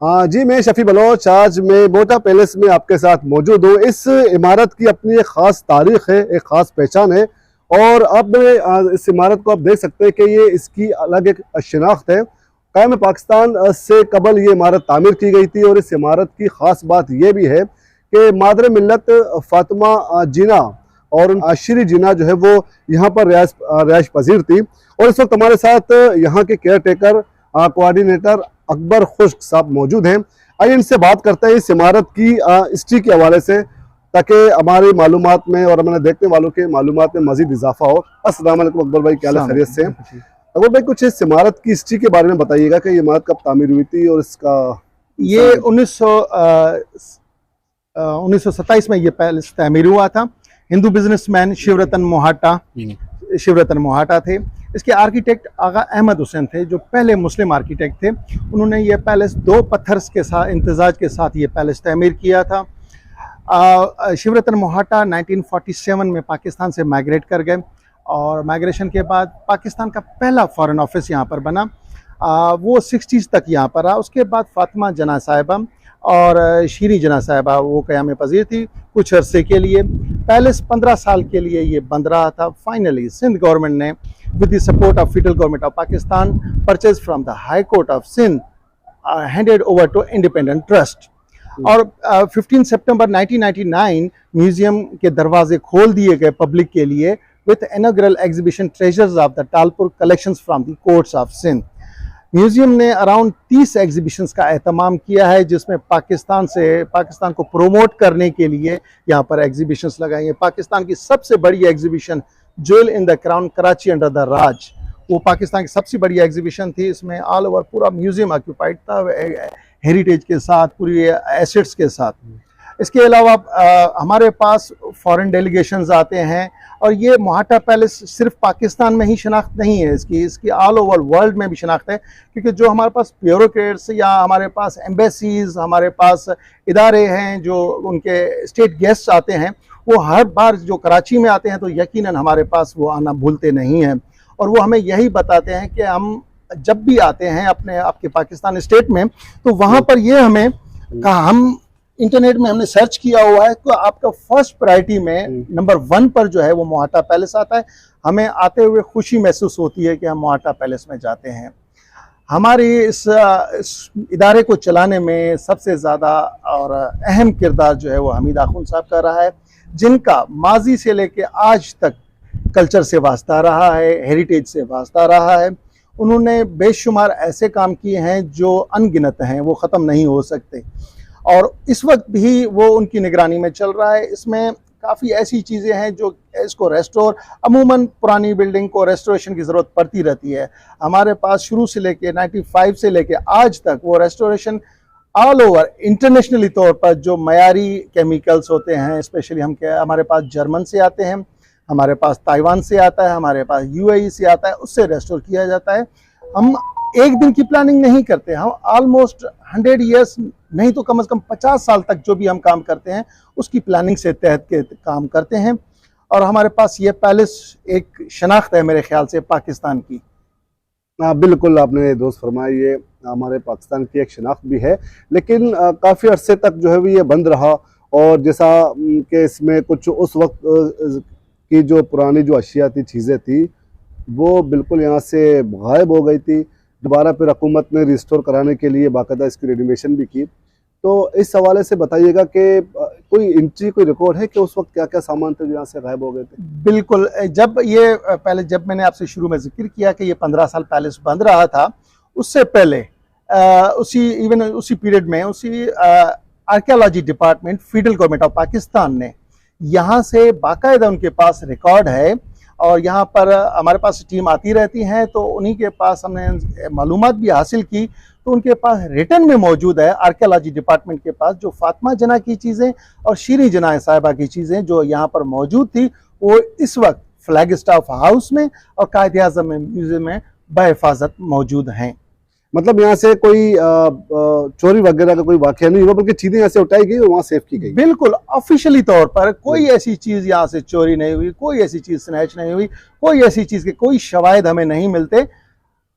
हाँ जी, मैं शफी बलोच आज मैं मोटा पैलेस में आपके साथ मौजूद हूँ। इस इमारत की अपनी एक ख़ास तारीख़ है, एक ख़ास पहचान है और अब इस इमारत को आप देख सकते हैं कि ये इसकी अलग एक शिनाख्त है। क़याम पाकिस्तान से कबल ये इमारत तामीर की गई थी और इस इमारत की ख़ास बात ये भी है कि मादर मिल्लत फ़ातिमा जिना और आशिरी जिना जो है वो यहाँ पर रिहाइश पजीर थी। और इस वक्त हमारे साथ यहाँ के केयर टेकर कोऑर्डिनेटर अकबर खुश्क साहब मौजूद हैं। आइए इनसे बात करते हैं इस इमारत की हिस्ट्री के हवाले से, ताकि हमारी मालूमात में और हमारे देखने वालों के मालूमात में मजीद इजाफा हो। अस्सलाम वालेकुम अकबर भाई, क्या हाल खैरियत से? अकबर भाई, कुछ इस इमारत की हिस्ट्री के बारे में बताइएगा कि ये इमारत कब तामीर हुई थी और इसका ये 1927 में ये पैलेस तामीर हुआ था। हिंदू बिजनेसमैन शिवरतन मोहाटा थे। इसके आर्किटेक्ट आगा अहमद हुसैन थे, जो पहले मुस्लिम आर्किटेक्ट थे। उन्होंने ये पैलेस 2 पत्थर के साथ इम्तिजाज के साथ ये पैलेस तामीर किया था। शिवरतन मोहाटा 1947 में पाकिस्तान से माइग्रेट कर गए और माइग्रेशन के बाद पाकिस्तान का पहला फॉरेन ऑफिस यहाँ पर बना। वो 60s तक यहाँ पर रहा। उसके बाद फातिमा जना साहिबा और शीरी जना साहिबा वो क़याम पजीर थी कुछ अरसे के लिए। पैलेस 15 साल के लिए ये बंद रहा था। फाइनली सिंध गवर्नमेंट ने with the support of Federal Government of Pakistan purchased from the High Court of Sindh handed over to Independent Trust। और 15 सितंबर 1999 म्यूजियम के दरवाजे खोल दिए गए पब्लिक के लिए with inaugural exhibition treasures of the Talpur collections from the courts of Sindh. Museum ने around 30 exhibitions का एहतमाम किया है, जिसमें पाकिस्तान को प्रोमोट करने के लिए यहाँ पर एग्जीबिशंस लगाई हैं। पाकिस्तान की सबसे बड़ी exhibition jewel in the crown Karachi under the Raj, वो पाकिस्तान की सबसे बड़ी एग्जीबिशन थी। इसमें ऑल ओवर पूरा म्यूजियम ऑक्यूपाइड था, हेरिटेज के साथ, पूरी एसेट्स के साथ। इसके अलावा हमारे पास फॉरेन डेलीगेशंस आते हैं और ये मोहाटा पैलेस सिर्फ पाकिस्तान में ही शनाख्त नहीं है, इसकी ऑल ओवर वर्ल्ड में भी शनाख्त है। क्योंकि जो हमारे पास ब्यूरोक्रेट्स या हमारे पास एम्बेसीज, हमारे पास इदारे हैं, जो उनके स्टेट गेस्ट आते हैं, वो हर बार जो कराची में आते हैं तो यकीनन हमारे पास वो आना भूलते नहीं हैं। और वो हमें यही बताते हैं कि हम जब भी आते हैं आपके पाकिस्तान स्टेट में, तो वहाँ पर ये हमें कहा, हम इंटरनेट में हमने सर्च किया हुआ है तो आपका फर्स्ट प्रायोरिटी में नंबर 1 पर जो है वो मोहाटा पैलेस आता है। हमें आते हुए खुशी महसूस होती है कि हम मोहाटा पैलेस में जाते हैं। हमारी इस इदारे को चलाने में सबसे ज़्यादा और अहम किरदार जो है वो हमीद आखुन साहब का रहा है, जिनका माजी से लेके आज तक कल्चर से वास्ता रहा है, हेरिटेज से वास्ता रहा है। उन्होंने बेशुमार ऐसे काम किए हैं जो अनगिनत हैं, वो ख़त्म नहीं हो सकते और इस वक्त भी वो उनकी निगरानी में चल रहा है। इसमें काफ़ी ऐसी चीज़ें हैं जो इसको अमूमन पुरानी बिल्डिंग को रेस्टोरेशन की ज़रूरत पड़ती रहती है। हमारे पास शुरू से लेके 95 से लेके आज तक वो रेस्टोरेशन ऑल ओवर इंटरनेशनली तौर पर जो मयारी केमिकल्स होते हैं, स्पेशली हमारे पास जर्मन से आते हैं, हमारे पास ताइवान से आता है, हमारे पास UAE से आता है, उससे रेस्टोर किया जाता है। हम एक दिन की प्लानिंग नहीं करते, हम ऑलमोस्ट 100 ईयर्स नहीं तो कम से कम 50 साल तक जो भी हम काम करते हैं उसकी प्लानिंग से तहत के काम करते हैं। और हमारे पास ये पैलेस एक शनाख्त है मेरे ख्याल से पाकिस्तान की। बिल्कुल आपने दोस्त फरमाया, ये हमारे पाकिस्तान की एक शनाख्त भी है, लेकिन काफ़ी अरसे तक जो है वो ये बंद रहा। और जैसा कि इसमें कुछ उस वक्त की जो पुरानी जो अशिया थी, चीज़ें थी, वो बिल्कुल यहाँ से गायब हो गई थी। दोबारा फिर हुकूमत ने रिस्टोर कराने के लिए बाकायदा इसकी रेनोवेशन भी की। तो इस हवाले से बताइएगा कि कोई एंट्री, कोई रिकॉर्ड है कि उस वक्त क्या क्या सामान थे जो यहाँ से गायब हो गए थे? बिल्कुल, जब मैंने आपसे शुरू में जिक्र किया कि ये 15 साल पैलेस बंद रहा था, उससे पहले उसी पीरियड में archaeology department federal government of Pakistan ने यहाँ से बाकायदा उनके पास रिकॉर्ड है और यहाँ पर हमारे पास टीम आती रहती हैं, तो उन्हीं के पास हमने मालूमात भी हासिल की। तो उनके पास रिटर्न में मौजूद है आर्कियोलॉजी डिपार्टमेंट के पास, जो फातिमा जना की चीज़ें और शीरी जना साहिबा की चीज़ें जो यहाँ पर मौजूद थी, वो इस वक्त फ्लैग स्टाफ हाउस में और कायदे आज़म म्यूजियम में बहिफाजत मौजूद हैं। मतलब यहाँ से कोई चोरी वगैरह का कोई वाकया नहीं हुआ, बल्कि चीजें यहाँ से उठाई गई और वहाँ सेव की गई? बिल्कुल, ऑफिशियली तौर पर कोई ऐसी चीज यहाँ से चोरी नहीं हुई, कोई ऐसी चीज स्नैच नहीं हुई, कोई ऐसी चीज के कोई शवाहिद हमें नहीं मिलते।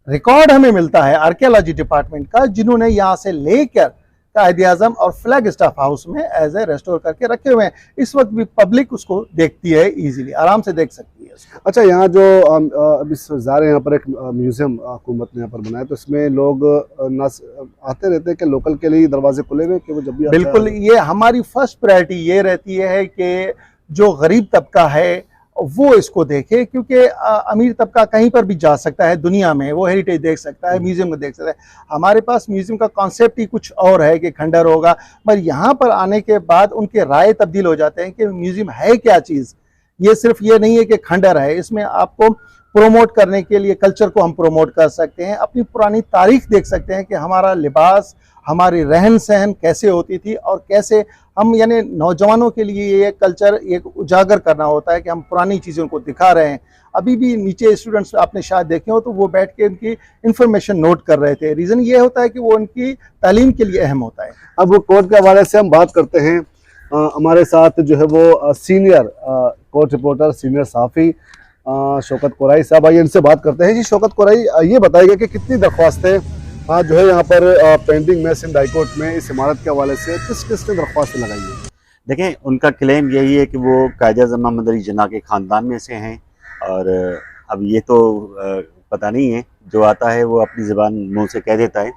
रिकॉर्ड हमें मिलता है आर्कियोलॉजी डिपार्टमेंट का, जिन्होंने यहाँ से लेकर कायद आजम और फ्लैग स्टाफ हाउस में एज ए रेस्टोर करके रखे हुए हैं। इस वक्त भी पब्लिक उसको देखती है, इजीली आराम से देख सकती है उसको। अच्छा, यहाँ जो अभी ज़ाहिर है यहाँ पर एक म्यूज़ियम हुकूमत ने यहाँ पर बनाया, तो इसमें लोग आते रहते हैं कि लोकल के लिए दरवाजे खुले हुए कि वो जब भी बिल्कुल, ये हमारी फर्स्ट प्रायोरिटी ये रहती है कि जो गरीब तबका है वो इसको देखे, क्योंकि अमीर तबका कहीं पर भी जा सकता है दुनिया में, वो हेरिटेज देख सकता है, म्यूजियम को देख सकता है। हमारे पास म्यूजियम का कॉन्सेप्ट ही कुछ और है कि खंडर होगा, पर यहाँ पर आने के बाद उनके राय तब्दील हो जाते हैं कि म्यूजियम है क्या चीज़। ये सिर्फ ये नहीं है कि खंडर है, इसमें आपको प्रोमोट करने के लिए कल्चर को हम प्रोमोट कर सकते हैं, अपनी पुरानी तारीख देख सकते हैं कि हमारा लिबास, हमारी रहन सहन कैसे होती थी और कैसे हम, यानी नौजवानों के लिए ये कल्चर एक उजागर करना होता है कि हम पुरानी चीज़ों को दिखा रहे हैं। अभी भी नीचे स्टूडेंट्स आपने शायद देखे हो तो वो बैठ के उनकी इंफॉर्मेशन नोट कर रहे थे। रीज़न ये होता है कि वो उनकी तालीम के लिए अहम होता है। अब वो कोर्ट के हवाले से हम बात करते हैं। हमारे साथ जो है वो सीनियर कोर्ट रिपोर्टर, सीनियर सहाफ़ी शौकत कुरैशी साहब, आइए इनसे बात करते हैं। जी शौकत कुरैशी, ये बताइए कि कितनी दरख्वास्तें जो है यहाँ पर पेंडिंग में सिंध हाई कोर्ट में इस इमारत के हवाले से किस ने दरख्वास्तें लगाई है? देखें, उनका क्लेम यही है कि वो कायद आज़म मोहम्मद अली जिन्ना के ख़ानदान में से हैं, और अब ये तो पता नहीं है, जो आता है वो अपनी ज़बान मुँह से कह देता है,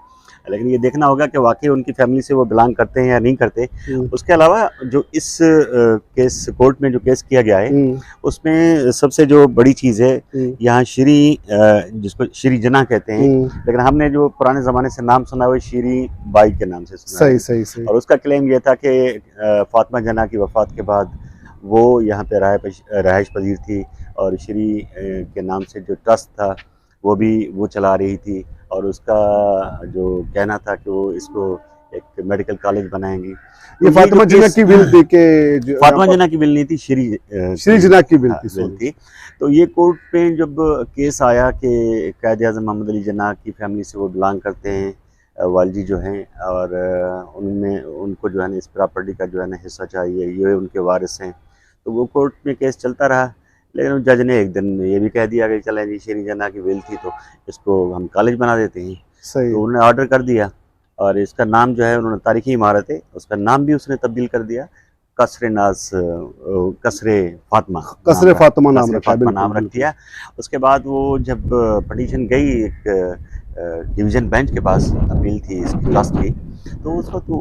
लेकिन ये देखना होगा कि वाकई उनकी फैमिली से वो बिलोंग करते हैं या नहीं करते। उसके अलावा जो इस केस कोर्ट में जो केस किया गया है उसमें सबसे जो बड़ी चीज़ है, यहाँ श्री, जिसको श्री जिन्ना कहते हैं, लेकिन हमने जो पुराने ज़माने से नाम सुना हुआ श्री बाई के नाम से सुना। सही सही सही। और उसका क्लेम ये था कि फातिमा जिन्ना की वफ़ात के बाद वो यहाँ पे रहायश पजीर थी, और श्री के नाम से जो ट्रस्ट था वो भी वो चला रही थी, और उसका जो कहना था कि वो इसको एक मेडिकल कॉलेज बनाएंगी। ये फातिमा जिन्ना की विल थी कि फातिमा जिन्ना की विल नहीं थी, श्री जिन्ना की विल थी। तो ये कोर्ट में जब केस आया कि कायद आज़म मोहम्मद अली जिन्ना की फैमिली से वो बिलोंग करते हैं, वालजी जो हैं, और उनमें उनको जो है ना इस प्रॉपर्टी का जो है ना हिस्सा चाहिए, ये उनके वारिस हैं, तो वो कोर्ट में केस चलता रहा। लेकिन जज ने एक दिन ये भी कह दिया कि चलें जी, श्री जिन्ना की विल थी तो इसको हम कॉलेज बना देते हैं। सही। तो उन्होंने ऑर्डर कर दिया, और इसका नाम जो है उन्होंने, तारीखी इमारत है, उसका नाम भी उसने तब्दील कर दिया, कसरे फातिमा नाम रख दिया। उसके बाद वो जब पटिशन गई एक डिवीज़न बेंच के पास, अपील थी इसकी ट्रस्ट की, तो उसको तो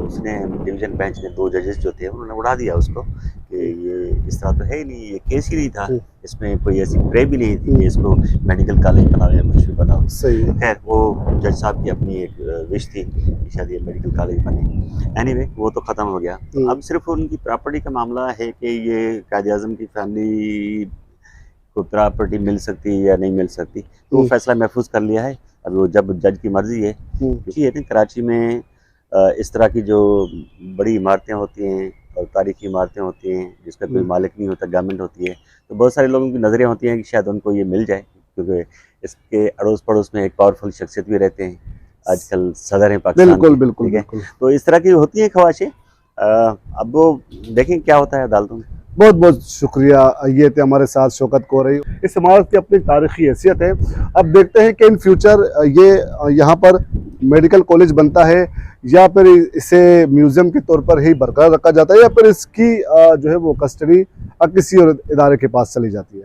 उसने डिवीज़न बेंच ने 2 जजेस जो थे उन्होंने उड़ा दिया उसको कि ये इस तरह तो है ही नहीं, ये केस ही नहीं था, इसमें कोई ऐसी प्रे भी नहीं थी कि इसको मेडिकल कॉलेज बनाओ या कुछ भी बनाओ। सही। खैर, वो जज साहब की अपनी एक विश थी कि शायद ये मेडिकल कॉलेज बने। एनीवे, वो तो ख़त्म हो गया। अब सिर्फ उनकी प्रॉपर्टी का मामला है कि ये कायद आज़म की फैमिली को प्रॉपर्टी मिल सकती है या नहीं मिल सकती, तो वो फैसला महफूज कर लिया है। अब वो जब जज की मर्जी है, क्योंकि कराची में इस तरह की जो बड़ी इमारतें होती हैं और तारीखी इमारतें होती हैं जिसका कोई मालिक नहीं होता, गवर्नमेंट होती है, तो बहुत सारे लोगों की नज़रें होती हैं कि शायद उनको ये मिल जाए, क्योंकि इसके अड़ोस पड़ोस में एक पावरफुल शख्सियत भी रहते हैं, आजकल सदर हैं पाकिस्तान। बिल्कुल बिल्कुल बिल्कुल। तो इस तरह की होती हैं ख्वाहिशें। अब वो देखें क्या होता है अदालतों में। बहुत बहुत शुक्रिया। ये थे हमारे साथ शौकत कुरैशी। इस इमारत की अपनी तारीखी हैसियत है। अब देखते हैं कि इन फ्यूचर ये यहाँ पर मेडिकल कॉलेज बनता है या फिर इसे म्यूज़ियम के तौर पर ही बरकरार रखा जाता है, या फिर इसकी जो है वो कस्टडी किसी और इदारे के पास चली जाती है।